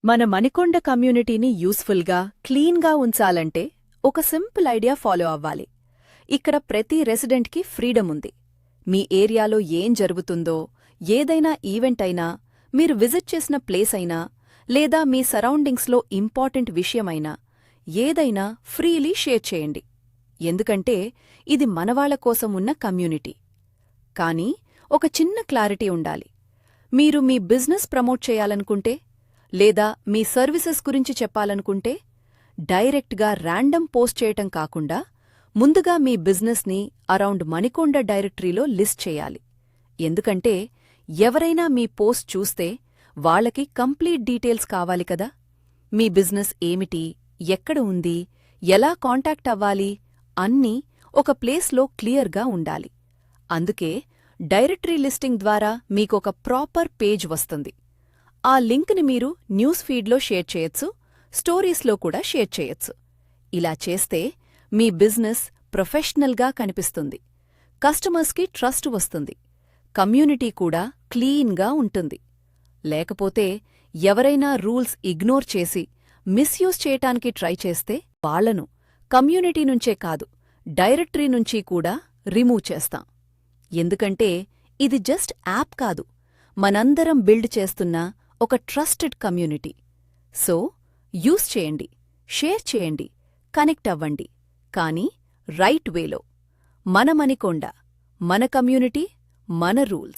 మన మణికొండ కమ్యూనిటీని యూస్ఫుల్గా క్లీన్గా ఉంచాలంటే ఒక సింపుల్ ఐడియా ఫాలో అవ్వాలి. ఇక్కడ ప్రతి రెసిడెంట్కి ఫ్రీడమ్ ఉంది. మీ ఏరియాలో ఏం జరుగుతుందో, ఏదైనా ఈవెంట్ అయినా, మీరు విజిట్ చేసిన ప్లేస్ అయినా, లేదా మీ సరౌండింగ్స్లో ఇంపార్టెంట్ విషయమైనా ఏదైనా ఫ్రీలీ షేర్ చేయండి. ఎందుకంటే ఇది మనవాళ్ల కోసం ఉన్న కమ్యూనిటీ. కానీ ఒక చిన్న క్లారిటీ ఉండాలి. మీరు మీ బిజినెస్ ప్రమోట్ చేయాలనుకుంటే, లేదా మీ సర్వీసెస్ గురించి చెప్పాలనుకుంటే డైరెక్ట్గా ర్యాండమ్ పోస్ట్ చేయటం కాకుండా ముందుగా మీ బిజినెస్ని అరౌండ్ మణికొండ డైరెక్టరీలో లిస్ట్ చేయాలి. ఎందుకంటే ఎవరైనా మీ పోస్ట్ చూస్తే వాళ్లకి కంప్లీట్ డీటెయిల్స్ కావాలి కదా. మీ బిజినెస్ ఏమిటి, ఎక్కడ ఉంది, ఎలా కాంటాక్ట్ అవ్వాలి అన్నీ ఒక ప్లేస్లో క్లియర్గా ఉండాలి. అందుకే డైరెక్టరీ లిస్టింగ్ ద్వారా మీకొక ప్రాపర్ పేజ్ వస్తుంది. ఆ లింక్ని మీరు న్యూస్ ఫీడ్లో షేర్ చేయొచ్చు, స్టోరీస్లో కూడా షేర్ చేయొచ్చు. ఇలా చేస్తే మీ బిజినెస్ ప్రొఫెషనల్గా కనిపిస్తుంది, కస్టమర్స్కి ట్రస్ట్ వస్తుంది, కమ్యూనిటీ కూడా క్లీన్గా ఉంటుంది. లేకపోతే ఎవరైనా రూల్స్ ఇగ్నోర్ చేసి మిస్యూజ్ చేయటానికి ట్రై చేస్తే వాళ్లను కమ్యూనిటీ నుంచే కాదు, డైరెక్టరీ నుంచి కూడా రిమూవ్ చేస్తాం. ఎందుకంటే ఇది జస్ట్ యాప్ కాదు, మనందరం బిల్డ్ చేస్తున్న ఒక ట్రస్టెడ్ కమ్యూనిటీ. సో యూస్ చేయండి, షేర్ చేయండి, కనెక్ట్ అవ్వండి, కానీ రైట్ వేలో. మన మణికొండ, మన కమ్యూనిటీ, మన రూల్స్.